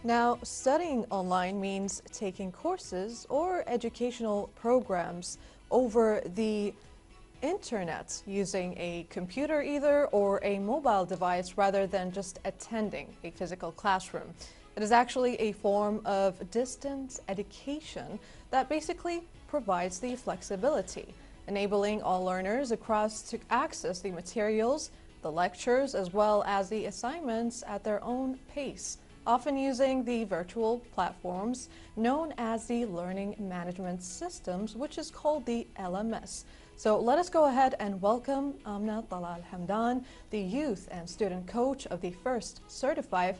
Now, studying online means taking courses or educational programs over the internet using a computer either or a mobile device rather than just attending a physical classroom. It is actually a form of distance education that basically provides the flexibility, enabling all learners across to access the materials, the lectures, as well as the assignments at their own pace, often using the virtual platforms known as the Learning Management Systems, which is called the LMS. So let us go ahead and welcome Amna Talal Hamdan, the Youth and Student Coach of the first certified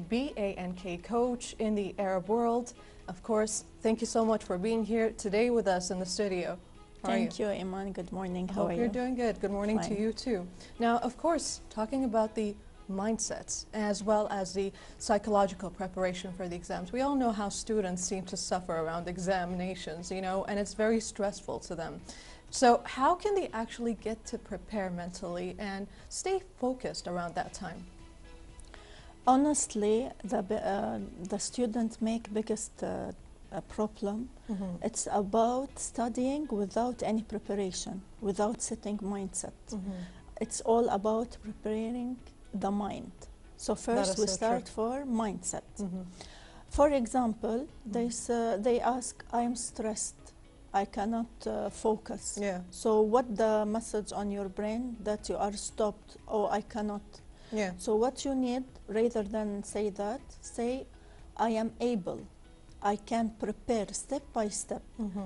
BANK coach in the Arab world. Of course, thank you so much for being here today with us in the studio. Thank you, Iman. Good morning. How are you? You're doing good. Good morning to you too. Now, of course, talking about the mindsets as well as the psychological preparation for the exams. We all know how students seem to suffer around examinations, and it's very stressful to them. So how can they actually get to prepare mentally and stay focused around that time? Honestly, the student make biggest problem. It's about studying without any preparation, without setting mindset. It's all about preparing the mind. So first we start for mindset. For example, they ask, I'm stressed, I cannot focus. Yeah. So what the message on your brain that you are stopped, or I cannot. Yeah. So what you need, rather than say that, say, I am able, I can prepare step by step.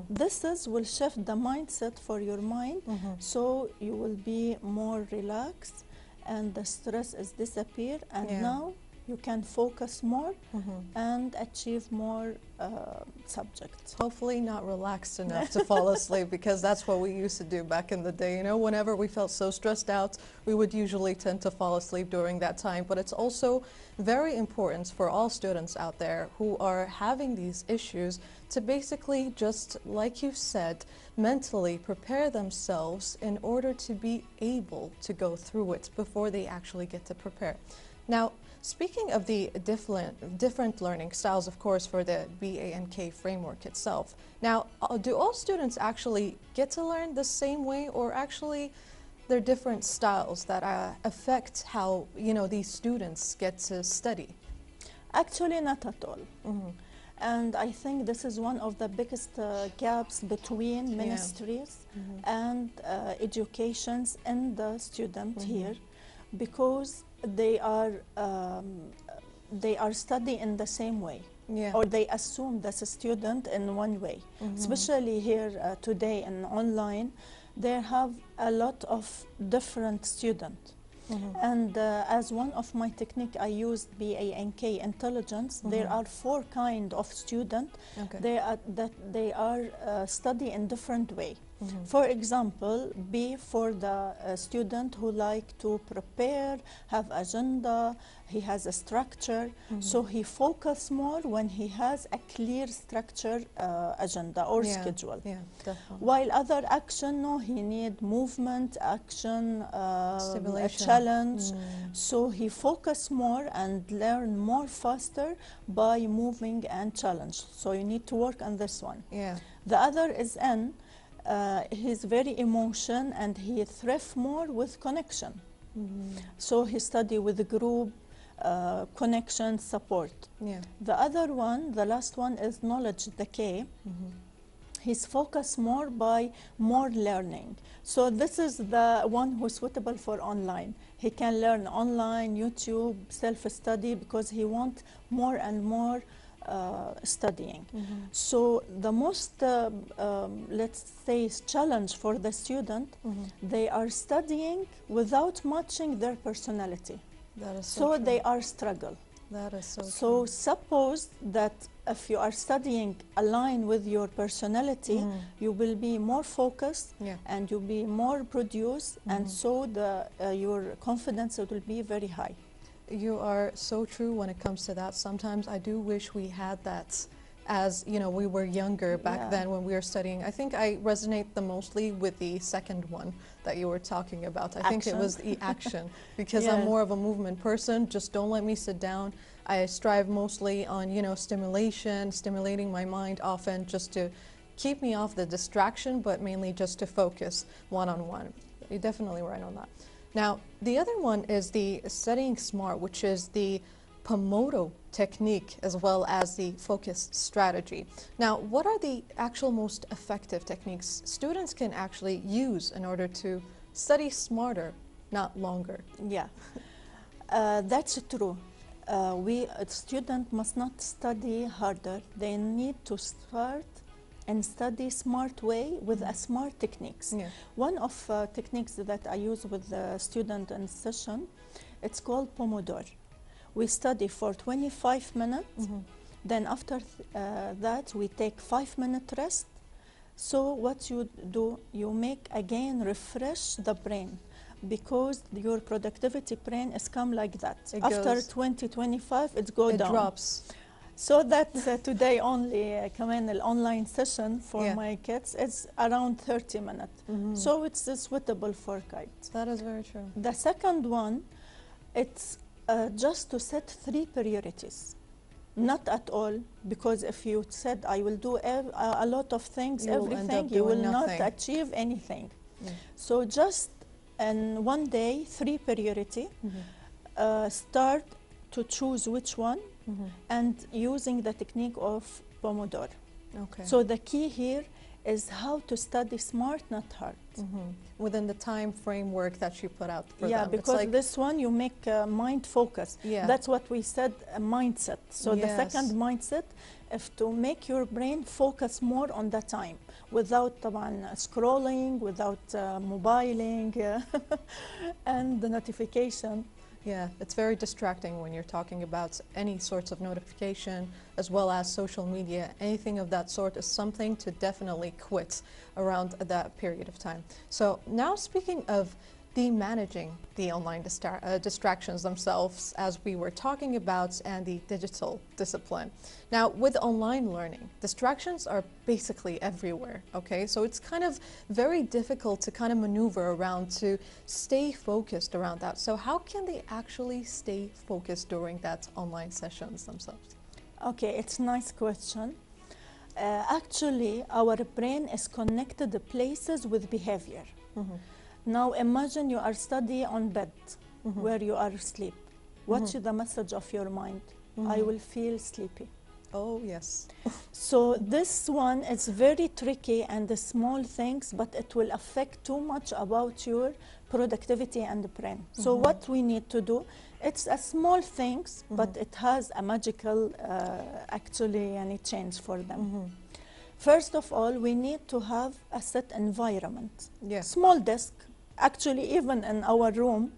This will shift the mindset for your mind, so you will be more relaxed and the stress is disappear, and now you can focus more and achieve more subjects. Hopefully not relaxed enough to fall asleep, because that's what we used to do back in the day. Whenever we felt so stressed out, we would usually tend to fall asleep during that time. But it's also very important for all students out there who are having these issues to basically, just like you said, mentally prepare themselves in order to be able to go through it before they actually get to prepare. Now, speaking of the different learning styles, of course, for the BANK framework itself. Now, do all students actually get to learn the same way, or actually there are different styles that affect how, these students get to study? Actually, not at all. And I think this is one of the biggest gaps between ministries and educations and the student here, because they are studying in the same way, or they assume that's a student in one way. Especially here today in online, they have a lot of different students. And as one of my technique, I used BANK intelligence. There are 4 kind of student. They are study in different way. For example, B for the student who like to prepare, have agenda, he has a structure, so he focus more when he has a clear structure agenda or schedule. While other action, no, he need movement, action, a challenge, so he focus more and learn more faster by moving and challenge. So you need to work on this one. The other is N. He's very emotion and he thrive more with connection. So he study with the group, connection, support. The other one, the last one, is knowledge, the K. He's focused more by more learning. So this is the one who's suitable for online. He can learn online, YouTube, self-study, because he wants more and more studying. So the most, let's say, challenge for the student, they are studying without matching their personality. That is so true. They are struggle. That is so So suppose that if you are studying align with your personality, you will be more focused and you'll be more produced, and so your confidence will be very high. You are so true when it comes to that. Sometimes I do wish we had that as you know, we were younger back Yeah. then when we were studying. I think I resonate the mostly with the second one that you were talking about. I think it was the action, because I'm Yes. more of a movement person. Just don't let me sit down. I strive mostly on, you know, stimulation, stimulating my mind often just to keep me off the distraction, but mainly just to focus one-on-one. You're definitely right on that. Now, the other one is the studying smart, which is the Pomodo technique as well as the focus strategy. Now, what are the actual most effective techniques students can actually use in order to study smarter, not longer? Yeah, that's true. A student must not study harder. They need to start and study smart way with a smart techniques. Yeah. One of techniques that I use with the student in session, it's called Pomodoro. We study for 25 minutes. Then after that, we take 5-minute rest. So what you do, you make again refresh the brain, because your productivity brain is come like that. It After goes- 2025, it goes down. It drops. So that today only, Kaman, the online session for Yeah. my kids is around 30 minutes. So it's suitable for kids. That is very true. The second one, it's just to set 3 priorities. Not at all, because if you said, I will do a lot of things, You will end everything, up you will doing not nothing. achieve anything. Yeah. So just in one day, 3 priority, start to choose which one, and using the technique of Pomodoro. Okay. So the key here is how to study smart, not hard. Within the time framework that you put out for Yeah, them. It's because like, this one you make mind focus. Yeah. That's what we said, a mindset. So the Yes. second mindset is to make your brain focus more on the time without scrolling, without mobiling and the notification. yeah, it's very distracting when you're talking about any sorts of notification as well as social media. Anything of that sort is something to definitely quit around that period of time. So now, speaking of managing the online distractions themselves, as we were talking about, and the digital discipline. Now, with online learning, distractions are basically everywhere, okay? So it's kind of very difficult to kind of maneuver around to stay focused around that. So how can they actually stay focused during that online sessions themselves? Okay, it's a nice question. Actually, our brain is connected to places with behavior. Now imagine you are studying on bed where you are asleep. What's the message of your mind? I will feel sleepy. Oh, yes. So this one is very tricky and the small things, but it will affect too much about your productivity and the brain. So what we need to do, it's a small things, but it has a magical actually any change for them. First of all, we need to have a set environment. Yeah. Small desk, actually even in our room,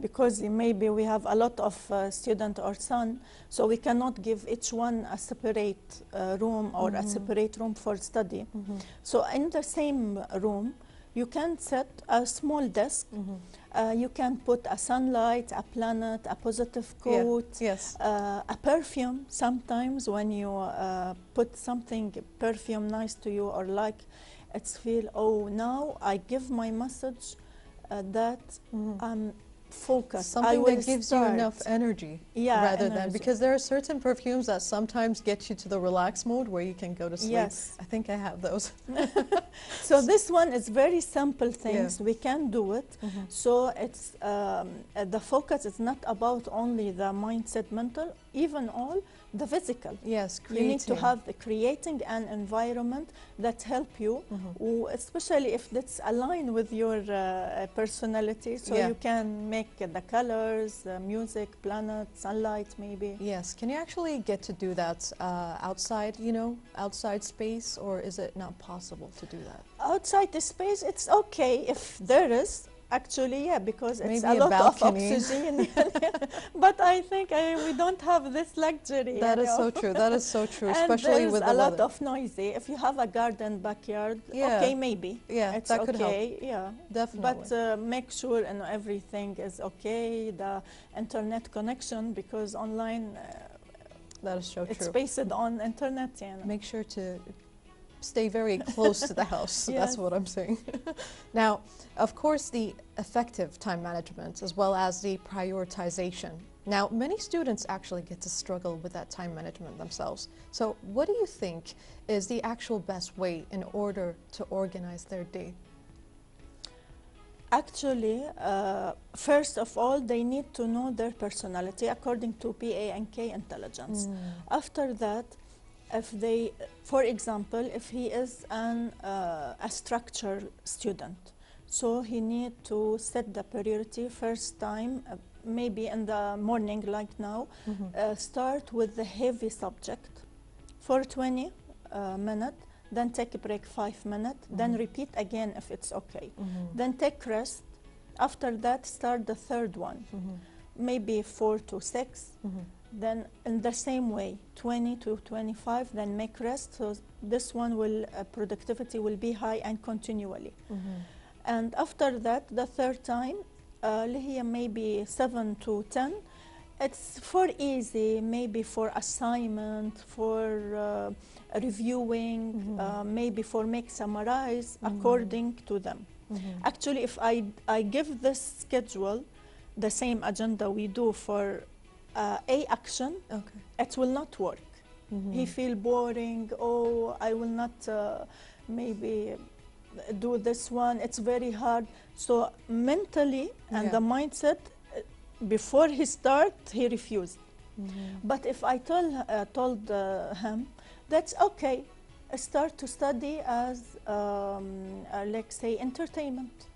because maybe we have a lot of student or son, so we cannot give each one a separate room or a separate room for study. So in the same room, you can set a small desk. You can put a sunlight, a planet, a positive quote, Yes. a perfume. Sometimes when you put something perfume nice to you or like, it's feel, oh, now I give my message that I'm focused. I Something will that gives start. you enough energy, Yeah, rather than, energy. because there are certain perfumes that sometimes get you to the relax mode where you can go to sleep. Yes. I think I have those. So this one is very simple things. We can do it. So it's the focus is not about only the mindset, mental, even all the physical. Yes, You need to creating. have the creating an environment that help you, especially if that's aligned with your personality. So Yeah. you can make the colors, music, planet, sunlight, maybe. Yes, can you actually get to do that outside, outside space, or is it not possible to do that? Outside the space, it's okay if there is. Actually, yeah, because it's Maybe a a lot of balcony. oxygen. But I think we don't have this luxury. That you is know. so true. That is so true, And especially there's with a the lot weather. of noisy. If you have a garden backyard, Yeah. okay, maybe. Yeah, It's that could help. okay, yeah. Definitely. But make sure everything is okay, the internet connection, because online That is so It's true. based on internet. Make sure to stay very close to the house. Yes. That's what I'm saying. Now, of course, the effective time management as well as the prioritization. Now, many students actually get to struggle with that time management themselves. So what do you think is the actual best way in order to organize their day? Actually, first of all, they need to know their personality according to PA&K intelligence. After that, if they, for example, if he is a structured student, so he need to set the priority first time, maybe in the morning like now, start with the heavy subject for 20 minutes, then take a break 5 minutes, then repeat again if it's okay. Then take rest. After that, start the third one, maybe 4 to 6. Then in the same way, 20 to 25, then make rest. So this one will, productivity will be high and continually. And after that, the third time, maybe 7 to 10, it's for easy, maybe for assignment, for reviewing, maybe for make summarize according to them. Actually, if I give this schedule, the same agenda we do for a action, it will not work. He feel boring. Oh, I will not maybe do this one. It's very hard. So mentally and the mindset, before he start, he refused. But if I told him, that's okay. Start to study as, let's say, entertainment.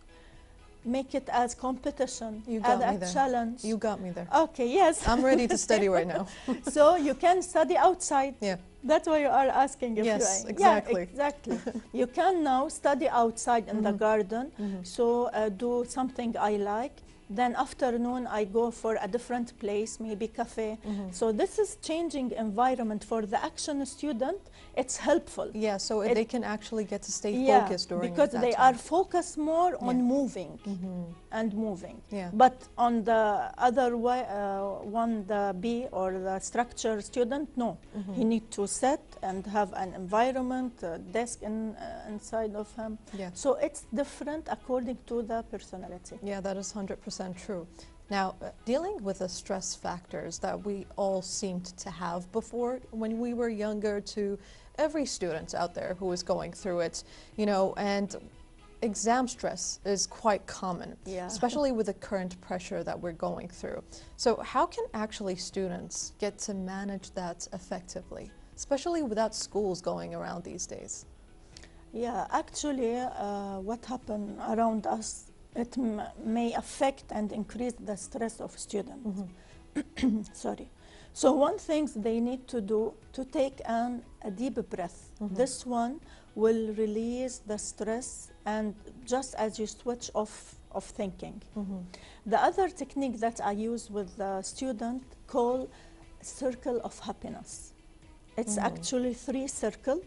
Make it as competition, as a challenge. You got me there. Okay, yes. I'm ready to study right now. So you can study outside. Yeah. That's why you are asking if yes, you exactly. Yeah, exactly. You can now study outside in the garden. So do something I like. Then afternoon, I go for a different place, maybe cafe. So this is changing environment for the action student. It's helpful. Yeah, so they can actually get to stay focused during because that they time. are focused more on moving and moving. Yeah. But on the other way, one, the B or the structure student, no. He need to sit and have an environment, a desk inside of him. Yeah. So it's different according to the personality. Yeah, that is 100% true. Now, dealing with the stress factors that we all seemed to have before when we were younger, to every student out there who is going through it, you know, and exam stress is quite common, especially with the current pressure that we're going through. So how can actually students get to manage that effectively, especially without schools going around these days? Yeah, actually, what happened around us, it may affect and increase the stress of students. Sorry. So one thing they need to do, to take a deep breath. This one will release the stress, and just as you switch off of thinking. The other technique that I use with the student called circle of happiness. It's actually 3 circles.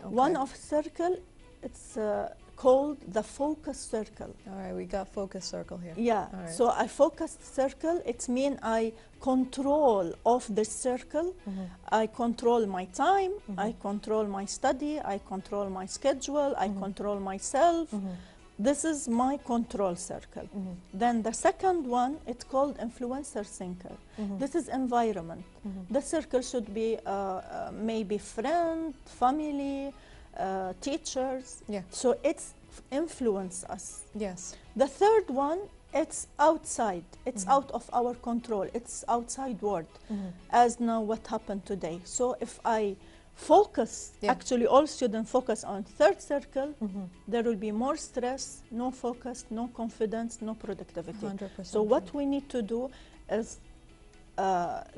One of circle, it's called the focus circle. All right, we got focus circle here. Yeah, right. So I focus circle, it means I control of this circle. I control my time, I control my study, I control my schedule, I control myself. This is my control circle. Then the second one, it's called influencer thinker. This is environment. The circle should be maybe friend, family, teachers. Yeah. So it's influence us. Yes. The third one, it's outside. It's out of our control. It's outside world, as now what happened today. So if I focus, actually all students focus on third circle, there will be more stress, no focus, no confidence, no productivity. 100%. So what we need to do is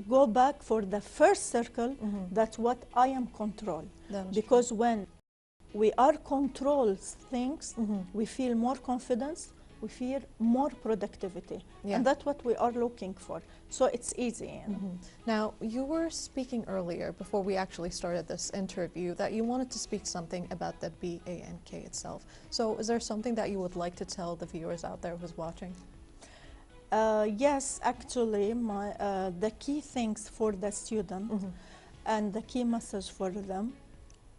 go back for the first circle. That's what I am control. Because when we are control things, we feel more confidence, we feel more productivity. And that's what we are looking for. So it's easy. You know? Now, you were speaking earlier, before we actually started this interview, that you wanted to speak something about the BANK itself. So is there something that you would like to tell the viewers out there who's watching? Yes, actually, the key things for the student and the key message for them,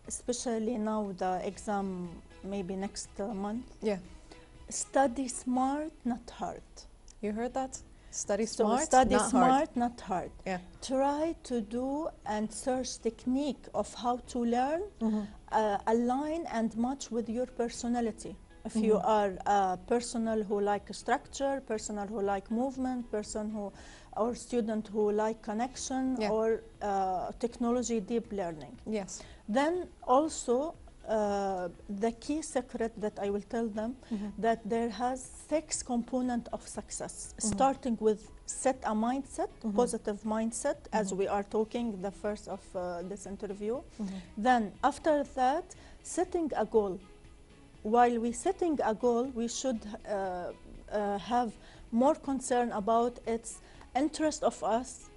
especially now the exam maybe next month. Yeah. Study smart, not hard. You heard that? Study So smart, study not smart, hard. not hard. Yeah. Try to do and search technique of how to learn, align and match with your personality. If you are a personal who like structure, personal who like movement, or student who like connection, Yeah. or technology deep learning. Yes. Then also the key secret that I will tell them, that there has 6 components of success, starting with set a mindset, positive mindset, as we are talking the first of this interview. Then after that, setting a goal. While we setting a goal, we should have more concern about its interest of us,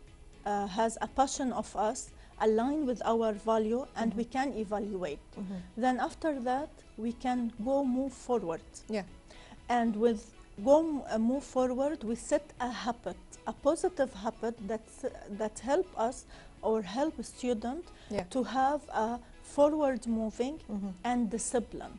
has a passion of us, align with our value, and we can evaluate. Then after that, we can move forward. Yeah. And with move forward, we set a habit, a positive habit that help us or help a student to have a forward moving and discipline.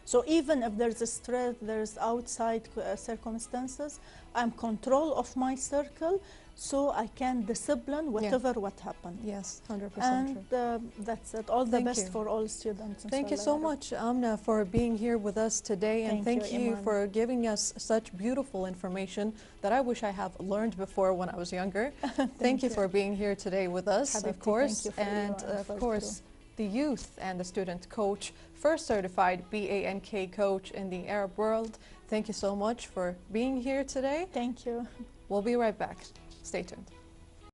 So even if there's a stress, there's outside circumstances, I'm control of my circle, so I can discipline whatever what happened. Yes, 100% And true. that's it. All the Thank best you. for all students. Thank you so much, Amna, for being here with us today, and thank you Iman. for giving us such beautiful information that I wish I have learned before when I was younger. Thank you for being here today with us, Habibti, of course, thank you for and your of effort course, too. the youth and the student coach, first certified BANK coach in the Arab world. Thank you so much for being here today. Thank you. We'll be right back. Stay tuned.